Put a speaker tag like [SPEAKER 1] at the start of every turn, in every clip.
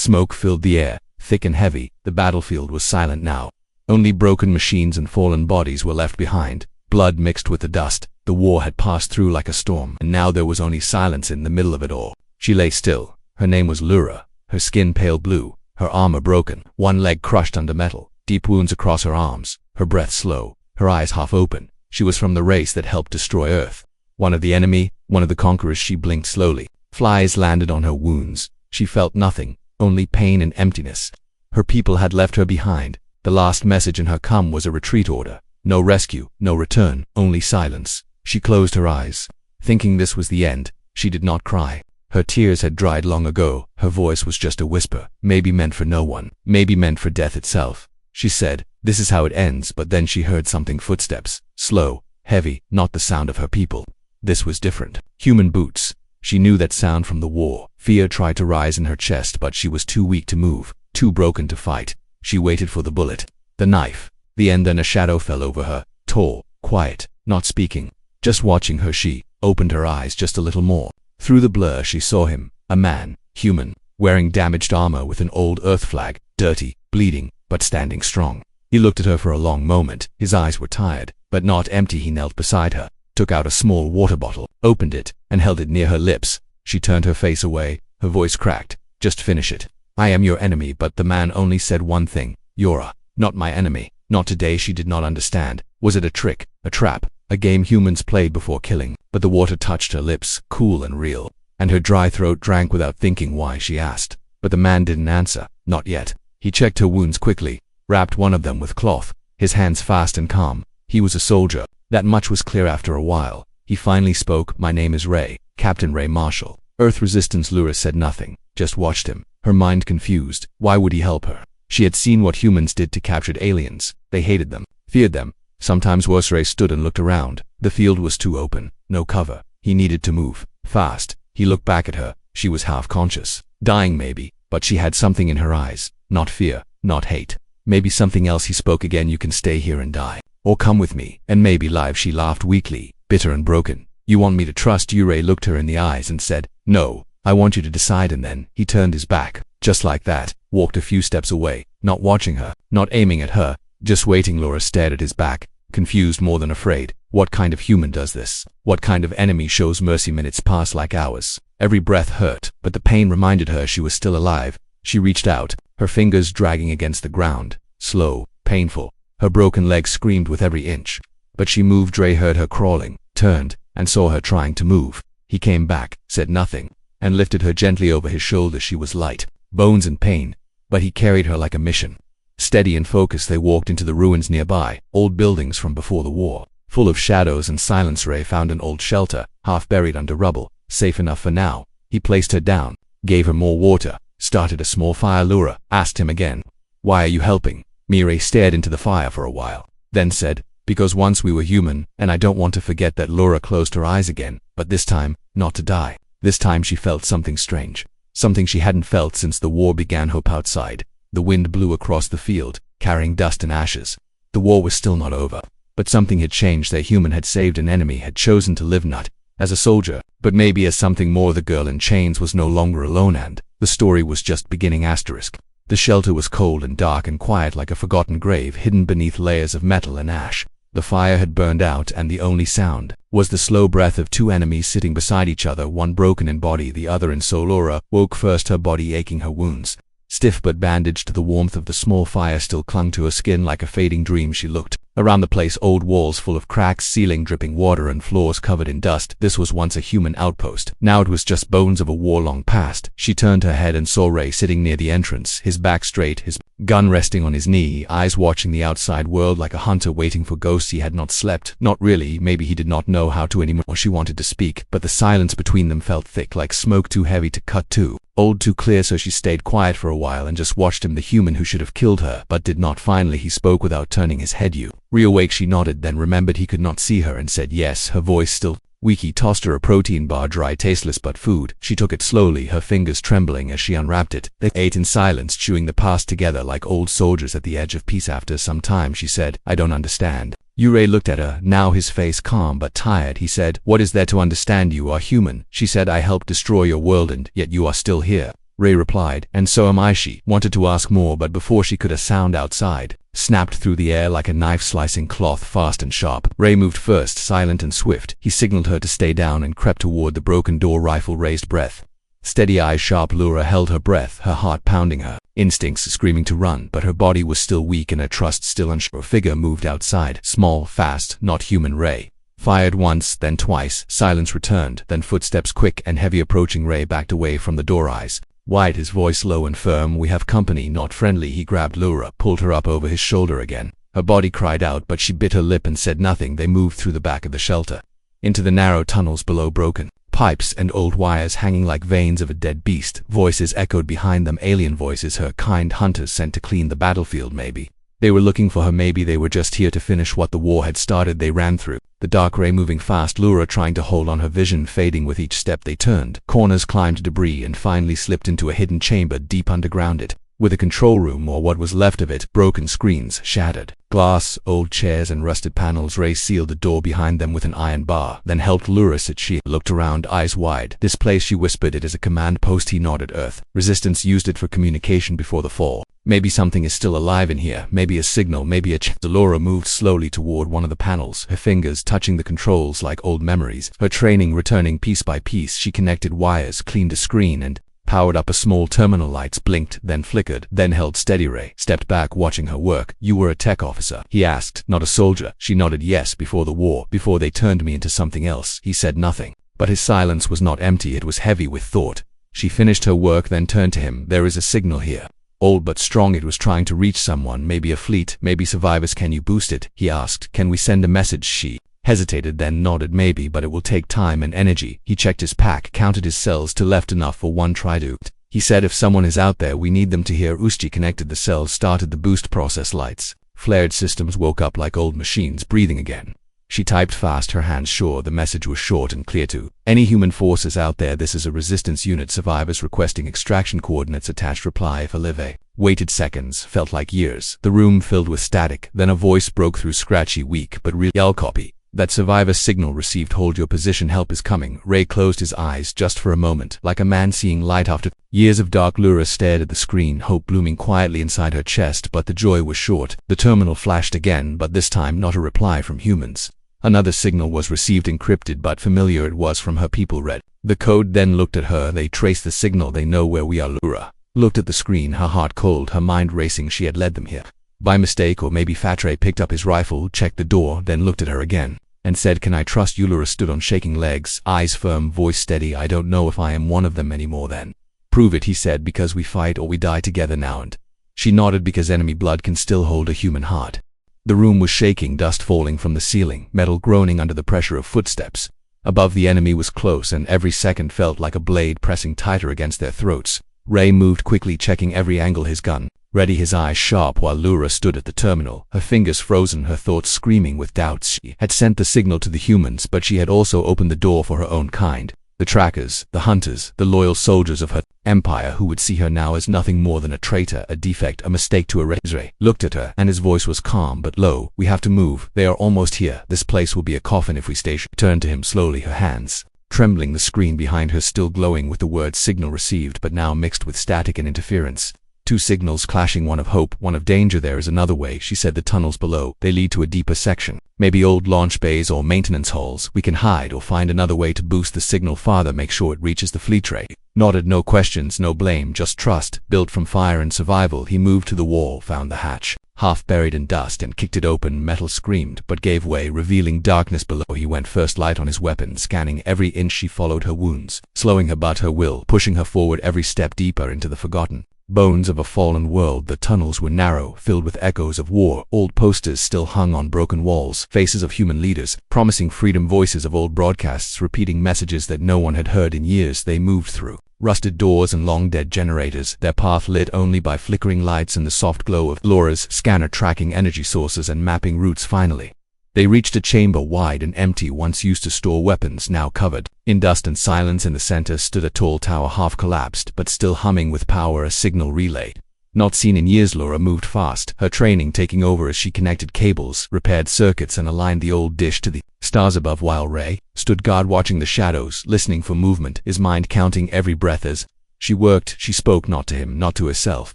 [SPEAKER 1] Smoke filled the air, thick and heavy. The battlefield was silent now. Only broken machines and fallen bodies were left behind. Blood mixed with the dust. The war had passed through like a storm, and now there was only silence in the middle of it all. She lay still. Her name was Lura. Her skin pale blue, her armor broken, one leg crushed under metal, deep wounds across her arms, her breath slow, her eyes half open. She was from the race that helped destroy Earth. One of the enemy, one of the conquerors. She blinked slowly. Flies landed on her wounds. She felt nothing, only pain and emptiness. Her people had left her behind. The last message in her come was a retreat order. No rescue, no return, only silence. She closed her eyes, thinking this was the end. She did not cry. Her tears had dried long ago. Her voice was just a whisper, maybe meant for no one, maybe meant for death itself. She said, "This is how it ends," but then she heard something, footsteps, slow, heavy, not the sound of her people. This was different. Human boots. She knew that sound from the war. Fear tried to rise in her chest, but she was too weak to move, too broken to fight. She waited for the bullet, the knife, the end. Then a shadow fell over her, tall, quiet, not speaking, just watching her. She opened her eyes just a little more. Through the blur she saw him, a man, human, wearing damaged armor with an old Earth flag, dirty, bleeding, but standing strong. He looked at her for a long moment. His eyes were tired, but not empty. He knelt beside her, took out a small water bottle, opened it, and held it near her lips. She turned her face away, her voice cracked. "Just finish it. I am your enemy." But the man only said one thing, "You're not my enemy." Not today. She did not understand. Was it a trick, a trap, a game humans played before killing? But the water touched her lips, cool and real, and her dry throat drank without thinking why. She asked, but the man didn't answer. Not yet. He checked her wounds quickly, wrapped one of them with cloth, his hands fast and calm. He was a soldier. That much was clear after a while. He finally spoke. "My name is Ray, Captain Ray Marshall." Earth Resistance. Lura said nothing, just watched him, her mind confused. Why would he help her? She had seen what humans did to captured aliens. They hated them, feared them. Sometimes worse. Ray stood and looked around. The field was too open, no cover. He needed to move, fast. He looked back at her. She was half conscious, dying maybe, but she had something in her eyes. Not fear, not hate. Maybe something else. He spoke again. "You can stay here and die, or come with me, and maybe live." She laughed weakly, bitter and broken. "You want me to trust you?" Ray looked her in the eyes and said, "No, I want you to decide." And then he turned his back, just like that, walked a few steps away, not watching her, not aiming at her, just waiting. Lura stared at his back, confused more than afraid. What kind of human does this? What kind of enemy shows mercy? Minutes passed like hours. Every breath hurt, but the pain reminded her she was still alive. She reached out, her fingers dragging against the ground, slow, painful. Her broken legs screamed with every inch. But she moved. Ray heard her crawling, turned, and saw her trying to move. He came back, said nothing, and lifted her gently over his shoulder. She was light, bones and pain, but he carried her like a mission. Steady and focused, they walked into the ruins nearby, old buildings from before the war, full of shadows and silence. Ray found an old shelter, half buried under rubble, safe enough for now. He placed her down, gave her more water, started a small fire. Lura asked him again, "Why are you helping me?" Ray stared into the fire for a while, then said, "Because once we were human, and I don't want to forget that." Lura closed her eyes again, but this time, not to die. This time she felt something strange, something she hadn't felt since the war began. Hope outside. The wind blew across the field, carrying dust and ashes. The war was still not over, but something had changed. Their human had saved an enemy, had chosen to live not as a soldier, but maybe as something more. The girl in chains was no longer alone, and the story was just beginning. The shelter was cold and dark and quiet, like a forgotten grave hidden beneath layers of metal and ash. The fire had burned out, and the only sound was the slow breath of two enemies sitting beside each other, one broken in body, the other in soul. Lura woke first, her body aching, her wounds stiff but bandaged. The warmth of the small fire still clung to her skin like a fading dream. She looked around the place, old walls full of cracks, ceiling dripping water, and floors covered in dust. This was once a human outpost. Now it was just bones of a war long past. She turned her head and saw Ray sitting near the entrance, his back straight, his gun resting on his knee, eyes watching the outside world like a hunter waiting for ghosts. He had not slept. Not really. Maybe he did not know how to anymore. She wanted to speak, but the silence between them felt thick, like smoke too heavy to cut, too old, too clear. So she stayed quiet for a while and just watched him, the human who should have killed her, but did not. Finally he spoke without turning his head. "You reawake?" She nodded, then remembered he could not see her and said yes, her voice still weak. He tossed her a protein bar, dry, tasteless, but food. She took it slowly, her fingers trembling as she unwrapped it. They ate in silence, chewing the past together like old soldiers at the edge of peace. After some time she said, "I don't understand." Ray looked at her, now his face calm but tired. He said, "What is there to understand? You are human." She said, "I helped destroy your world, and yet you are still here. Ray replied, and so am I. She wanted to ask more, but before she could, a sound outside snapped through the air like a knife slicing cloth, fast and sharp. Ray moved first, silent and swift. He signaled her to stay down and crept toward the broken door, rifle raised, breath steady, eyes sharp. Laura held her breath, her heart pounding, her instincts screaming to run, but her body was still weak and her trust still unsure. A figure moved outside, small, fast, not human. Ray fired once, then twice. Silence returned, then footsteps quick and heavy approaching. Ray backed away from the door, eyes wide, his voice low and firm. We have company, not friendly. He grabbed Laura, pulled her up over his shoulder again. Her body cried out, but she bit her lip and said nothing. They moved through the back of the shelter, into the narrow tunnels below, broken pipes and old wires hanging like veins of a dead beast. Voices echoed behind them, alien voices, her kind hunters sent to clean the battlefield. Maybe they were looking for her, maybe they were just here to finish what the war had started. They ran through the dark, Ray moving fast, Laura trying to hold on, her vision fading with each step. They turned corners, climbed debris, and finally slipped into a hidden chamber deep underground. It with a control room, or what was left of it, broken screens, shattered glass, old chairs, and rusted panels. Ray sealed the door behind them with an iron bar, then helped Laura sit. She looked around, eyes wide. This place, she whispered, it is a command post. He nodded. Earth resistance used it for communication before the fall. Maybe something is still alive in here, maybe a signal, maybe a Laura moved slowly toward one of the panels, her fingers touching the controls like old memories, her training returning piece by piece. She connected wires, cleaned a screen, and powered up a small terminal. Lights blinked, then flickered, then held steady. Ray stepped back, watching her work. You were a tech officer? He asked. Not a soldier. She nodded. Yes, before the war, before they turned me into something else. He said nothing, but his silence was not empty, it was heavy with thought. She finished her work, then turned to him. There is a signal here. Old but strong, it was trying to reach someone, maybe a fleet, maybe survivors. Can you boost it? He asked. Can we send a message? She hesitated, then nodded. Maybe, but it will take time and energy. He checked his pack, counted his cells to left enough for one try to. He said if someone is out there, we need them to hear. Usti connected the cells, started the boost process. Lights flared, systems woke up like old machines, breathing again. She typed fast, her hands sure. The message was short and clear to any human forces out there. This is a resistance unit, survivors requesting extraction coordinates attached. Reply if alive. Waited seconds, felt like years. The room filled with static, then a voice broke through, scratchy, weak, but real. I'll copy that survivor signal received. Hold your position, help is coming. Ray closed his eyes just for a moment, like a man seeing light after years of dark. Laura stared at the screen, hope blooming quietly inside her chest, but the joy was short. The terminal flashed again, but this time not a reply from humans. Another signal was received, encrypted but familiar. It was from her people. Read the code, then looked at her. They traced the signal. They know where we are. Laura looked at the screen, her heart cold, her mind racing. She had led them here by mistake, or maybe Fatre picked up his rifle, checked the door, then looked at her again and said, can I trust you? Laura stood on shaking legs, eyes firm, voice steady. I don't know if I am one of them anymore. Then prove it, he said, because we fight or we die together now. And she nodded, because enemy blood can still hold a human heart. The room was shaking, dust falling from the ceiling, metal groaning under the pressure of footsteps. Above, the enemy was close, and every second felt like a blade pressing tighter against their throats. Ray moved quickly, checking every angle, his gun ready, his eyes sharp, while Laura stood at the terminal, her fingers frozen, her thoughts screaming with doubts. She had sent the signal to the humans, but she had also opened the door for her own kind. The trackers, the hunters, the loyal soldiers of her empire, who would see her now as nothing more than a traitor, a defect, a mistake to erase. Ray looked at her, and his voice was calm but low. We have to move. They are almost here. This place will be a coffin if we stay. She turned to him slowly, her hands trembling, the screen behind her still glowing with the word signal received, but now mixed with static and interference. Two signals clashing, one of hope, one of danger. There is another way, she said. The tunnels below, they lead to a deeper section. Maybe old launch bays or maintenance halls. We can hide or find another way to boost the signal farther, make sure it reaches the fleet. Ray nodded. No questions, no blame, just trust, built from fire and survival. He moved to the wall, found the hatch, half buried in dust, and kicked it open. Metal screamed, but gave way, revealing darkness below. He went first, light on his weapon, scanning every inch. She followed her wounds, slowing her but her will, pushing her forward every step, deeper into the forgotten bones of a fallen world. The tunnels were narrow, filled with echoes of war. Old posters still hung on broken walls, faces of human leaders, promising freedom, voices of old broadcasts repeating messages that no one had heard in years. They moved through rusted doors and long-dead generators, their path lit only by flickering lights and the soft glow of Laura's scanner, tracking energy sources and mapping routes. Finally, they reached a chamber wide and empty, once used to store weapons, now covered in dust and silence. In the center stood a tall tower, half collapsed, but still humming with power, a signal relay not seen in years. Laura moved fast, her training taking over as she connected cables, repaired circuits, and aligned the old dish to the stars above, while Ray stood guard, watching the shadows, listening for movement, his mind counting every breath as She worked, she spoke not to him, not to herself,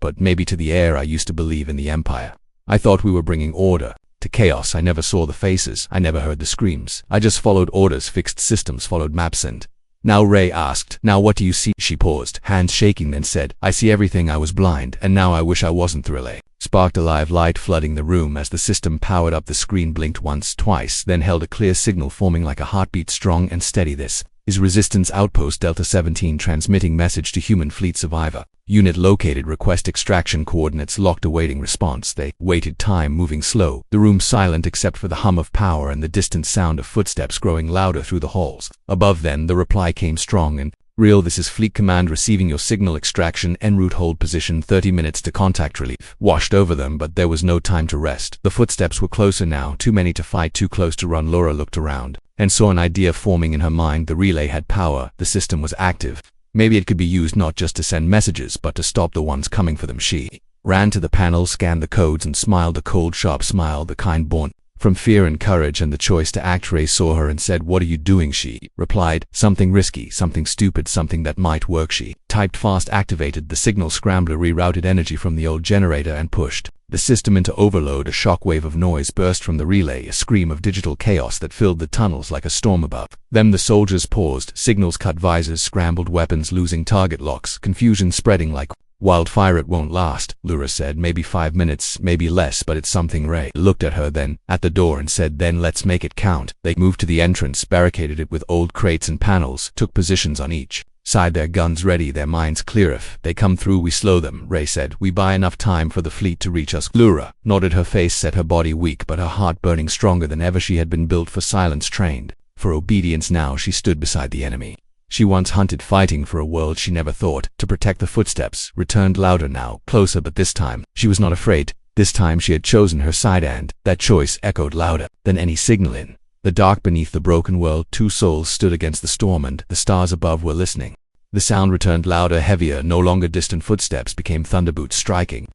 [SPEAKER 1] but maybe to the air. I used to believe in the Empire. I thought we were bringing order to chaos. I never saw the faces. I never heard the screams. I just followed orders, fixed systems, followed maps and... Now Ray asked, now what do you see? She paused, hands shaking, then said, I see everything. I was blind, and now I wish I wasn't. The relay sparked a live light flooding the room as the system powered up. The screen blinked once, twice, then held a clear signal forming like a heartbeat, strong and steady. This is Resistance Outpost Delta 17 transmitting message to human fleet survivor. Unit located, request extraction coordinates locked, awaiting response. They waited, time moving slow, the room silent except for the hum of power and the distant sound of footsteps growing louder through the halls. Above then, the reply came strong and real. This is Fleet Command receiving your signal. Extraction en route, hold position, 30 minutes to contact. Relief washed over them, but there was no time to rest. The footsteps were closer now, too many to fight, too close to run. Laura looked around and saw an idea forming in her mind. The relay had power, the system was active. Maybe it could be used not just to send messages, but to stop the ones coming for them. She ran to the panel, scanned the codes, and smiled a cold, sharp smile, the kind born from fear and courage and the choice to act. Ray saw her and said, what are you doing? She replied, something risky, something stupid, something that might work. She typed fast, activated the signal scrambler, rerouted energy from the old generator and pushed the system into overload. A shockwave of noise burst from the relay, a scream of digital chaos that filled the tunnels like a storm above them. The soldiers paused, signals cut, visors scrambled, weapons losing target locks, confusion spreading like wildfire. It won't last, Laura said. Maybe 5 minutes, maybe less, but it's something. Ray looked at her, then at the door, and said, then let's make it count. They moved to the entrance, barricaded it with old crates and panels, took positions on each side, their guns ready, their minds clear. If they come through, we slow them, Ray said. We buy enough time for the fleet to reach us. Laura nodded, her face set, her body weak, but her heart burning stronger than ever. She had been built for silence, trained for obedience. Now she stood beside the enemy she once hunted, fighting for a world she never thought to protect. The footsteps returned, louder now, closer, but this time she was not afraid. This time she had chosen her side, and that choice echoed louder than any signal. In the dark beneath the broken world, two souls stood against the storm, and the stars above were listening. The sound returned, louder, heavier. No longer distant footsteps became thunderboots striking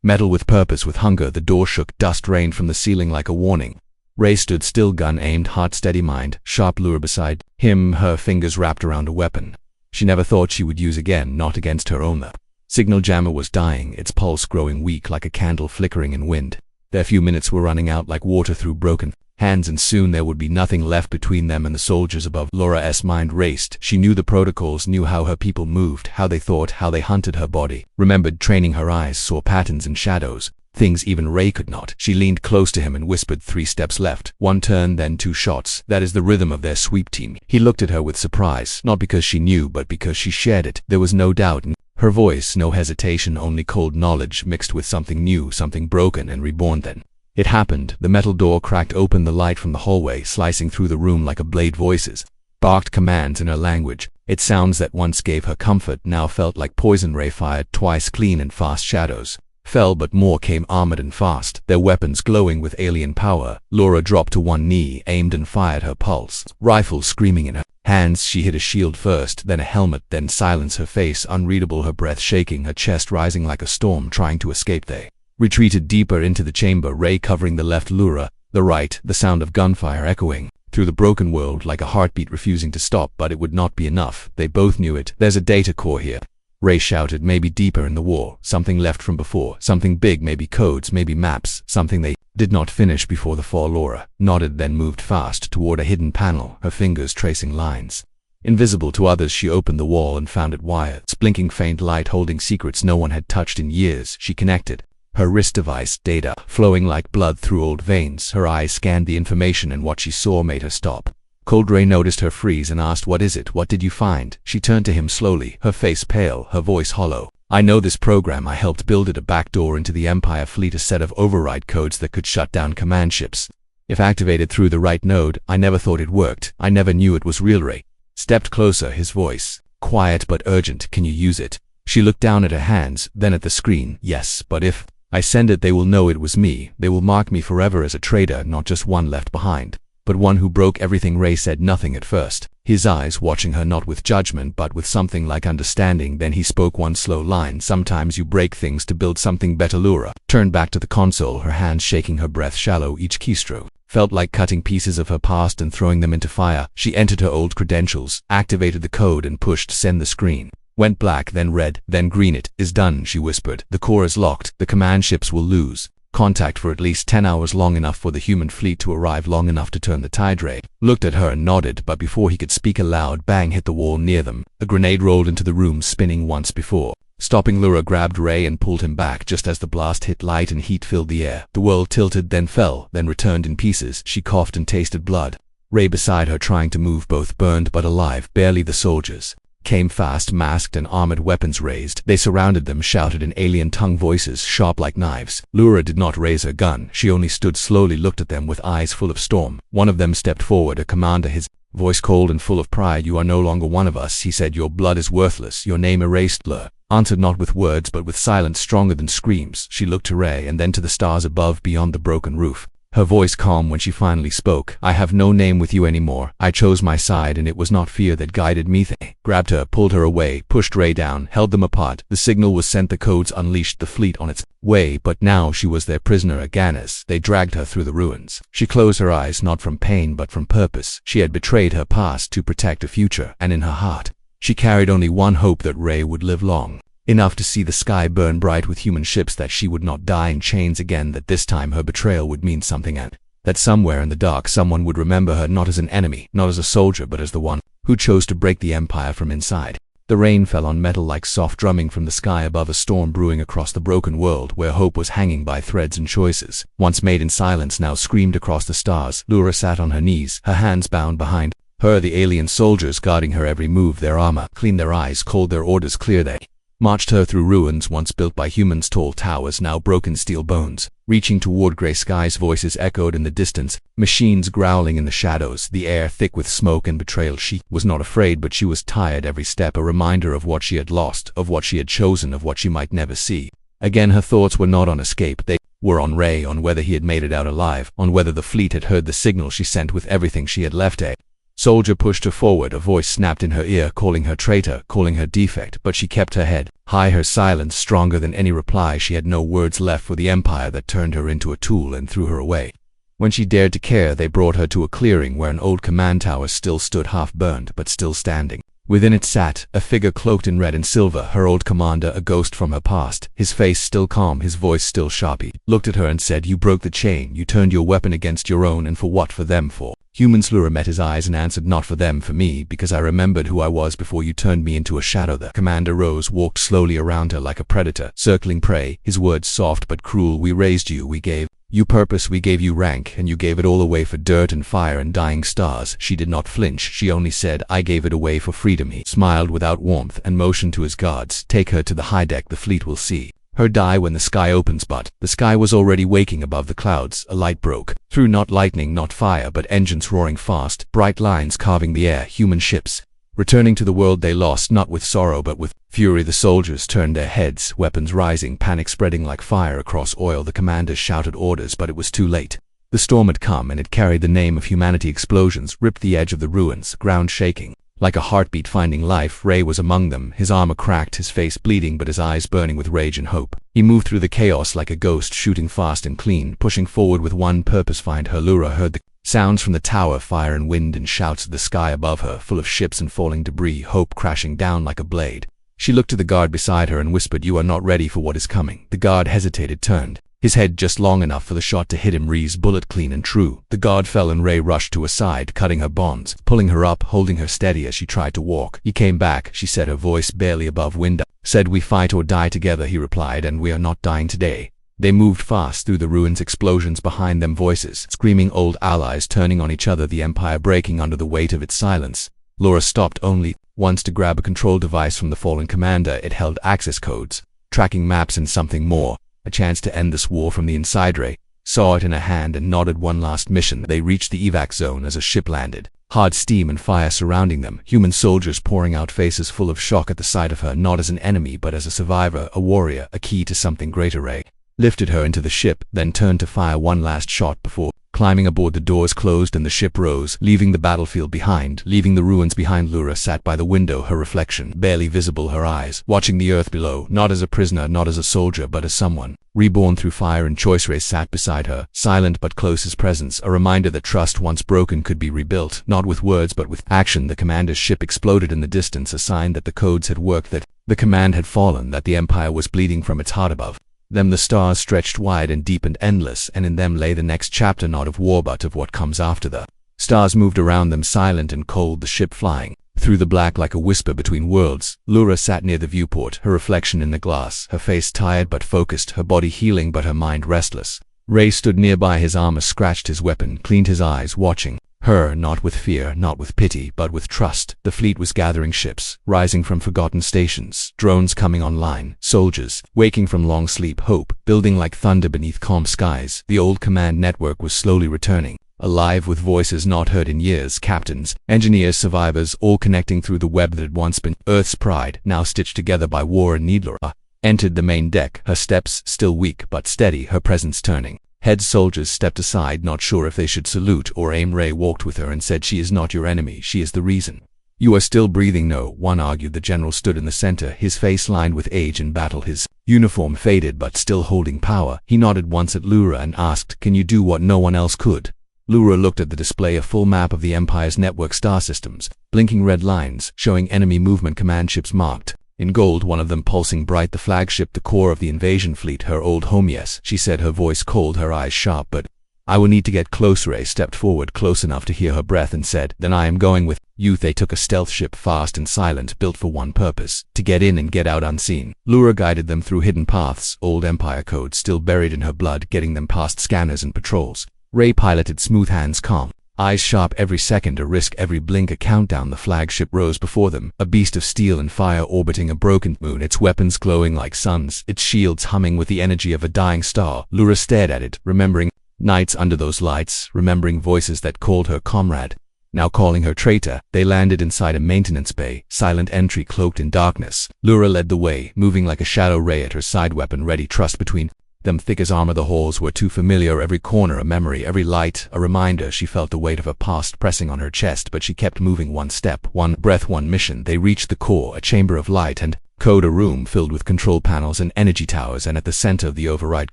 [SPEAKER 1] metal with purpose, with hunger. The door shook, dust rained from the ceiling like a warning. Ray stood still, gun aimed, heart steady, mind sharp. Laura beside him, her fingers wrapped around a weapon she never thought she would use again, not against her own. The signal jammer was dying, its pulse growing weak like a candle flickering in wind. Their few minutes were running out like water through broken hands, and soon there would be nothing left between them and the soldiers above. Laura's mind raced. She knew the protocols, knew how her people moved, how they thought, how they hunted. Her body remembered training. Her eyes saw patterns and shadows, things even Ray could not. She leaned close to him and whispered, 3 steps left, 1 turn, then 2 shots. That is the rhythm of their sweep team. He looked at her with surprise, not because she knew, but because she shared it. There was no doubt in her voice, no hesitation, only cold knowledge mixed with something new, something broken and reborn. Then it happened. The metal door cracked open, the light from the hallway slicing through the room like a blade. Voices barked commands in her language. Its sounds that once gave her comfort now felt like poison. Ray fired twice, clean and fast. Shadows fell, but more came, armored and fast, their weapons glowing with alien power. Laura dropped to one knee, aimed and fired, her pulse rifle screaming in her hands. She hit a shield first, then a helmet, then silence, her face unreadable, her breath shaking, her chest rising like a storm trying to escape. They retreated deeper into the chamber, Ray covering the left, Laura the right, the sound of gunfire echoing through the broken world like a heartbeat refusing to stop. But it would not be enough. They both knew it. There's a data core here, Ray shouted. Maybe deeper in the wall, something left from before, something big, maybe codes, maybe maps, something they did not finish before the fall. Laura nodded, then moved fast toward a hidden panel, her fingers tracing lines invisible to others. She opened the wall and found it wired, blinking faint light holding secrets no one had touched in years. She connected her wrist device, data flowing like blood through old veins. Her eyes scanned the information, and what she saw made her stop cold. Ray noticed her freeze and asked, what is it? What did you find? She turned to him slowly, her face pale, her voice hollow. I know this program. I helped build it, a backdoor into the Empire fleet, a set of override codes that could shut down command ships if activated through the right node. I never thought it worked. I never knew it was real. Ray stepped closer, his voice quiet but urgent. Can you use it? She looked down at her hands, then at the screen. Yes, but if I send it, they will know it was me. They will mark me forever as a traitor, not just one left behind, but one who broke everything. Ray said nothing at first, his eyes watching her not with judgment but with something like understanding. Then he spoke one slow line, sometimes you break things to build something better. Laura turned back to the console, her hands shaking, her breath shallow. Each keystroke felt like cutting pieces of her past and throwing them into fire. She entered her old credentials, activated the code and pushed send. The screen Went black, then red, then green. It is done, she whispered. The core is locked. The command ships will lose contact for at least 10 hours, long enough for the human fleet to arrive, long enough to turn the tide. Ray looked at her and nodded, but before he could speak, a loud bang hit the wall near them. A grenade rolled into the room, spinning once before stopping. Laura grabbed Ray and pulled him back just as the blast hit. Light and heat filled the air. The world tilted, then fell, then returned in pieces. She coughed and tasted blood. Ray beside her, trying to move, both burned but alive. Barely. The soldiers came fast, masked and armored, weapons raised. They surrounded them, shouted in alien tongue, voices sharp like knives. Laura did not raise her gun. She only stood slowly, looked at them with eyes full of storm. One of them stepped forward, a commander, his voice cold and full of pride. You are no longer one of us, he said. Your blood is worthless, your name erased. Laura answered not with words but with silence stronger than screams. She looked to Ray and then to the stars above, beyond the broken roof. Her voice calm when she finally spoke. I have no name with you anymore. I chose my side, and it was not fear that guided me. They grabbed her, pulled her away, pushed Ray down, held them apart. The signal was sent, the codes unleashed, the fleet on its way, but now she was their prisoner again as they dragged her through the ruins. She closed her eyes, not from pain but from purpose. She had betrayed her past to protect a future, and in her heart she carried only one hope, that Ray would live long enough to see the sky burn bright with human ships, that she would not die in chains again, that this time her betrayal would mean something, and that somewhere in the dark someone would remember her, not as an enemy, not as a soldier, but as the one who chose to break the empire from inside. The rain fell on metal like soft drumming from the sky above, a storm brewing across the broken world where hope was hanging by threads, and choices once made in silence now screamed across the stars. Laura sat on her knees, her hands bound behind her, the alien soldiers guarding her every move, their armor clean, their eyes cold, their orders clear. They marched her through ruins once built by humans, tall towers now broken steel bones reaching toward gray skies. Voices echoed in the distance, machines growling in the shadows, the air thick with smoke and betrayal. She was not afraid, but she was tired. Every step a reminder of what she had lost, of what she had chosen, of what she might never see again. Her thoughts were not on escape, they were on Ray, on whether he had made it out alive, on whether the fleet had heard the signal she sent with everything she had left. A soldier pushed her forward, a voice snapped in her ear, calling her traitor, calling her defect, but she kept her head high, her silence stronger than any reply. She had no words left for the empire that turned her into a tool and threw her away. When she dared to care, they brought her to a clearing where an old command tower still stood, half burned but still standing. Within it sat a figure cloaked in red and silver, her old commander, a ghost from her past, his face still calm, his voice still sharp. He looked at her and said, you broke the chain, you turned your weapon against your own, and for what? For them, for humans. Laura met his eyes and answered, not for them, for me, because I remembered who I was before you turned me into a shadow. The commander rose, walked slowly around her like a predator, circling prey, his words soft but cruel. We raised you, we gave you purpose, we gave you rank, and you gave it all away for dirt and fire and dying stars. She did not flinch, she only said, I gave it away for freedom. He smiled without warmth and motioned to his guards, take her to the high deck, the fleet will see her die when the sky opens. But the sky was already waking above the clouds. A light broke through, not lightning, not fire, but engines roaring fast, bright lines carving the air, human ships returning to the world they lost, not with sorrow but with fury. The soldiers turned their heads, weapons rising, panic spreading like fire across oil. The commanders shouted orders, but it was too late. The storm had come, and it carried the name of humanity. Explosions ripped the edge of the ruins, ground shaking like a heartbeat finding life. Ray was among them, his armor cracked, his face bleeding, but his eyes burning with rage and hope. He moved through the chaos like a ghost, shooting fast and clean, pushing forward with one purpose, find her. Laura heard the sounds from the tower, fire and wind and shouts of the sky above her, full of ships and falling debris, hope crashing down like a blade. She looked to the guard beside her and whispered, you are not ready for what is coming. The guard hesitated, turned his head just long enough for the shot to hit him, Ree's bullet clean and true. The guard fell and Ray rushed to her side, cutting her bonds, pulling her up, holding her steady as she tried to walk. He came back, she said, her voice barely above wind. Said, we fight or die together, he replied, and we are not dying today. They moved fast through the ruins, explosions behind them, voices screaming, old allies turning on each other, the empire breaking under the weight of its silence. Laura stopped only once to grab a control device from the fallen commander. It held access codes, tracking maps, and something more. A chance to end this war from the inside. Ray saw it in her hand and nodded. One last mission. They reached the evac zone as a ship landed. Hard steam and fire surrounding them, human soldiers pouring out, faces full of shock at the sight of her, not as an enemy but as a survivor, a warrior, a key to something greater. Ray lifted her into the ship, then turned to fire one last shot before Climbing aboard, the doors closed and the ship rose, leaving the battlefield behind, leaving the ruins behind. Lura sat by the window, her reflection barely visible, her eyes watching the earth below, not as a prisoner, not as a soldier, but as someone reborn through fire and choice. Ray sat beside her, silent but close. His presence, a reminder that trust once broken could be rebuilt, not with words but with action. The commander's ship exploded in the distance, a sign that the codes had worked, that the command had fallen, that the Empire was bleeding from its heart. Above them the stars stretched wide and deep and endless, and in them lay the next chapter, not of war but of what comes after. The stars moved around them, silent and cold, the ship flying through the black like a whisper between worlds. Lura sat near the viewport, her reflection in the glass, her face tired but focused, her body healing but her mind restless. Ray stood nearby, his armor scratched, his weapon cleaned, his eyes watching her, not with fear, not with pity, but with trust. The fleet was gathering, ships rising from forgotten stations, drones coming online, soldiers waking from long sleep, hope building like thunder beneath calm skies. The old command network was slowly returning, alive with voices not heard in years, captains, engineers, survivors, all connecting through the web that had once been Earth's pride, now stitched together by war and need. Lura entered the main deck, her steps still weak but steady, her presence turning heads. Soldiers stepped aside, not sure if they should salute or aim. Ray walked with her and said, "She is not your enemy, she is the reason you are still breathing." "No," one argued. The general stood in the center, his face lined with age and battle, his uniform faded but still holding power. He nodded once at Lura and asked, "Can you do what no one else could?" Lura looked at the display, a full map of the Empire's network star systems, blinking red lines showing enemy movement, command ships marked in gold, one of them pulsing bright, the flagship, the core of the invasion fleet, her old home. "Yes," she said, her voice cold, her eyes sharp, "but I will need to get closer." Ray stepped forward, close enough to hear her breath, and said, "Then I am going with you." They took a stealth ship, fast and silent, built for one purpose: to get in and get out unseen. Lura guided them through hidden paths, old Empire codes still buried in her blood, getting them past scanners and patrols. Ray piloted, smooth hands calm, eyes sharp, every second a risk, every blink a countdown. The flagship rose before them, a beast of steel and fire orbiting a broken moon, its weapons glowing like suns, its shields humming with the energy of a dying star. Lura stared at it, remembering nights under those lights, remembering voices that called her comrade, now calling her traitor. They landed inside a maintenance bay, silent entry cloaked in darkness. Lura led the way, moving like a shadow, Ray at her side, weapon ready, trust between them thick as armor. The halls were too familiar, every corner a memory, every light a reminder. She felt the weight of her past pressing on her chest, but she kept moving, one step, one breath, one mission. They reached the core, a chamber of light and code, a room filled with control panels and energy towers, and at the center of the override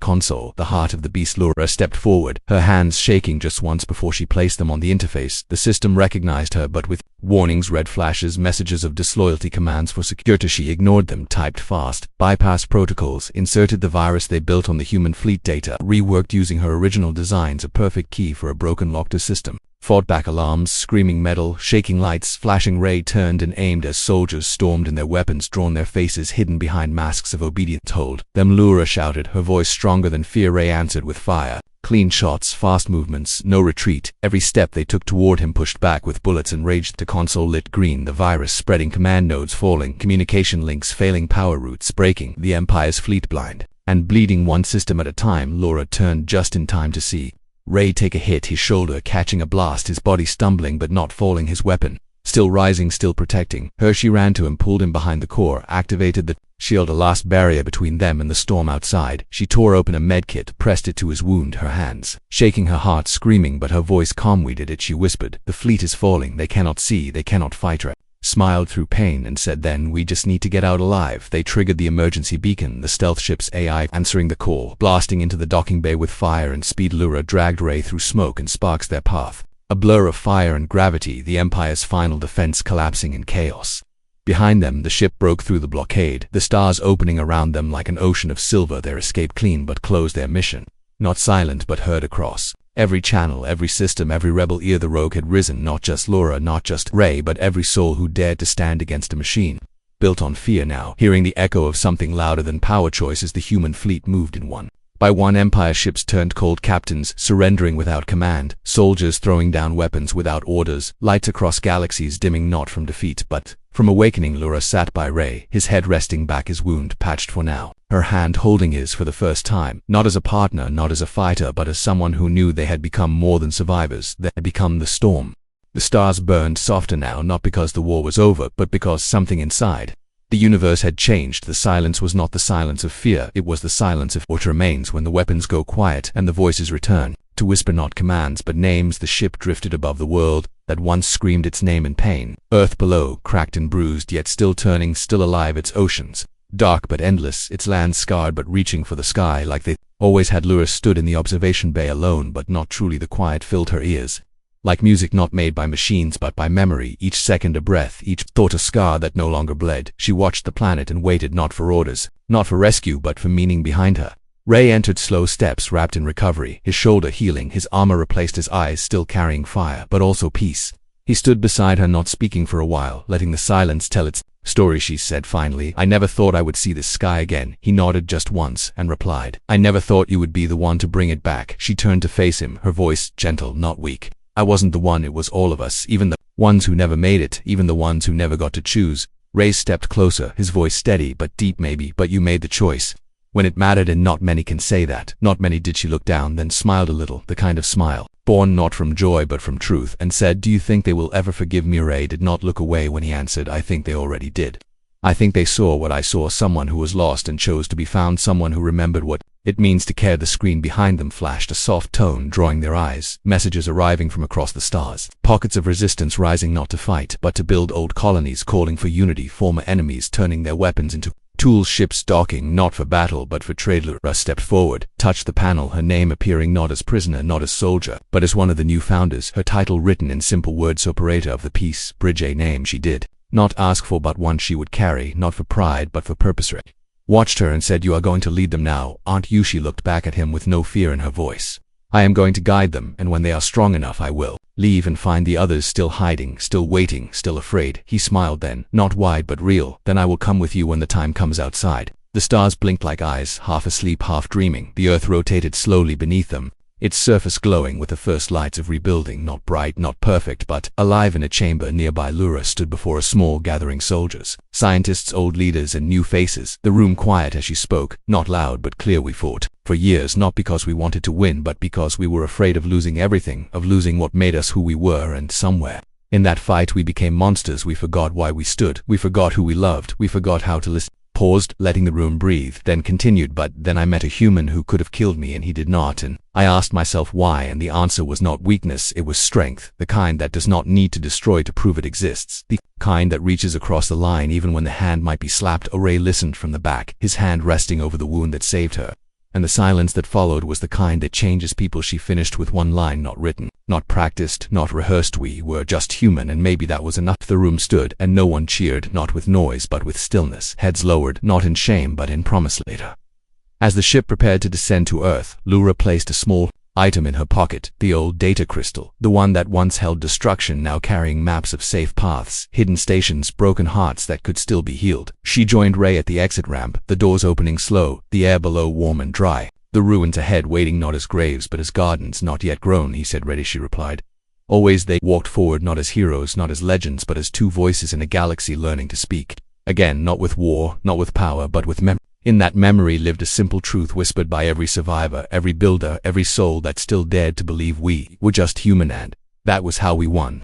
[SPEAKER 1] console, the heart of the beast. Lura stepped forward, her hands shaking just once before she placed them on the interface. The system recognized her, but with warnings, red flashes, messages of disloyalty, commands for security. She ignored them, typed fast, bypassed protocols, inserted the virus they built on the human fleet data, reworked using her original designs, a perfect key for a broken locked system. Fought back, alarms, screaming metal, shaking lights, flashing. Ray turned and aimed as soldiers stormed in, their weapons drawn, their faces hidden behind masks of obedience. "Told them," Lura shouted, her voice stronger than fear. Ray answered with fire. Clean shots, fast movements, no retreat. Every step they took toward him pushed back with bullets and raged. The console lit green, the virus spreading, command nodes falling, communication links failing, power routes breaking, the Empire's fleet blind and bleeding, one system at a time. Lura turned just in time to see Ray take a hit, his shoulder catching a blast, his body stumbling but not falling, his weapon still rising, still protecting her. She ran to him, pulled him behind the core, activated the shield, a last barrier between them and the storm outside. She tore open a medkit, pressed it to his wound, her hands shaking, her heart screaming, but her voice calm. "We did it," she whispered. "The fleet is falling, they cannot see, they cannot fight." Her smiled through pain and said, "Then we just need to get out alive." They triggered the emergency beacon, the stealth ship's AI answering the call, blasting into the docking bay with fire and speed. Lura dragged Ray through smoke and sparks, their path a blur of fire and gravity, the Empire's final defense collapsing in chaos. Behind them, the ship broke through the blockade, the stars opening around them like an ocean of silver. Their escape clean but closed, their mission not silent but heard across every channel, every system, every rebel ear. The rogue had risen, not just Lura, not just Ray, but every soul who dared to stand against a machine built on fear. Now, hearing the echo of something louder than power choices, the human fleet moved in one by one. Empire ships turned cold, captains surrendering without command, soldiers throwing down weapons without orders, lights across galaxies dimming not from defeat but from awakening. Lura sat by Ray, his head resting back, his wound patched for now, her hand holding his for the first time, not as a partner, not as a fighter, but as someone who knew they had become more than survivors. They had become the storm. The stars burned softer now, not because the war was over, but because something inside the universe had changed. The silence was not the silence of fear, it was the silence of what remains when the weapons go quiet and the voices return. to whisper not commands but names. The ship drifted above the world that once screamed its name in pain. Earth below, cracked and bruised, yet still turning, still alive. Its oceans, dark but endless, its lands scarred but reaching for the sky like they always had. Lura stood in the observation bay alone, but not truly. The quiet filled her ears, like music not made by machines but by memory, each second a breath, each thought a scar that no longer bled. She watched the planet and waited, not for orders, not for rescue, but for meaning behind her. Ray entered, slow steps, wrapped in recovery, his shoulder healing, his armor replaced, his eyes still carrying fire, but also peace. He stood beside her, not speaking for a while, letting the silence tell its story. She said finally, "I never thought I would see this sky again." He nodded just once and replied, "I never thought you would be the one to bring it back." She turned to face him, her voice gentle, not weak. "I wasn't the one, it was all of us, even the ones who never made it, even the ones who never got to choose." Ray stepped closer, his voice steady but deep. "Maybe, but you made the choice when it mattered, and not many can say that. Not many did." She looked down, then smiled a little, the kind of smile born not from joy but from truth, and said, "Do you think they will ever forgive me?" Ray did not look away when he answered, "I think they already did. I think they saw what I saw, someone who was lost and chose to be found, someone who remembered what it means to care." The screen behind them flashed a soft tone, drawing their eyes, messages arriving from across the stars. Pockets of resistance rising, not to fight, but to build. Old colonies calling for unity, former enemies turning their weapons into tools, ships docking not for battle but for trade. Lura stepped forward, touched the panel, her name appearing not as prisoner, not as soldier, but as one of the new founders, her title written in simple words, operator of the peace bridge, a name she did not ask for, but one she would carry, not for pride but for purpose. Ray watched her and said, "You are going to lead them now, aren't you?" She looked back at him with no fear in her voice. "I am going to guide them, and when they are strong enough I will leave and find the others still hiding, still waiting, still afraid." He smiled then, not wide but real. "Then I will come with you when the time comes." Outside, the stars blinked like eyes, half asleep, half dreaming. The earth rotated slowly beneath them, its surface glowing with the first lights of rebuilding, not bright, not perfect, but alive. In a chamber nearby, Lura stood before a small gathering, soldiers, scientists, old leaders, and new faces. The room quiet as she spoke, not loud but clear. "We fought for years, not because we wanted to win, but because we were afraid of losing everything, of losing what made us who we were, and somewhere in that fight we became monsters. We forgot why we stood, we forgot who we loved, we forgot how to listen." Paused, letting the room breathe, then continued, "But then I met a human who could have killed me, and he did not, and I asked myself why, and the answer was not weakness, it was strength, the kind that does not need to destroy to prove it exists, the kind that reaches across the line even when the hand might be slapped." Ray listened from the back, his hand resting over the wound that saved her, and the silence that followed was the kind that changes people. She finished with one line, not written, not practiced, not rehearsed, "We were just human, and maybe that was enough." The room stood, and no one cheered, not with noise but with stillness, heads lowered, not in shame but in promise. Later, as the ship prepared to descend to Earth, Lura placed a small item in her pocket, the old data crystal, the one that once held destruction, now carrying maps of safe paths, hidden stations, broken hearts that could still be healed. She joined Ray at the exit ramp, the doors opening slow, the air below warm and dry, the ruins ahead waiting not as graves but as gardens not yet grown. He said, "Ready?" She replied. Always they walked forward, not as heroes, not as legends, but as two voices in a galaxy learning to speak again, not with war, not with power, but with memory. In that memory lived a simple truth whispered by every survivor, every builder, every soul that still dared to believe we were just human, and that was how we won.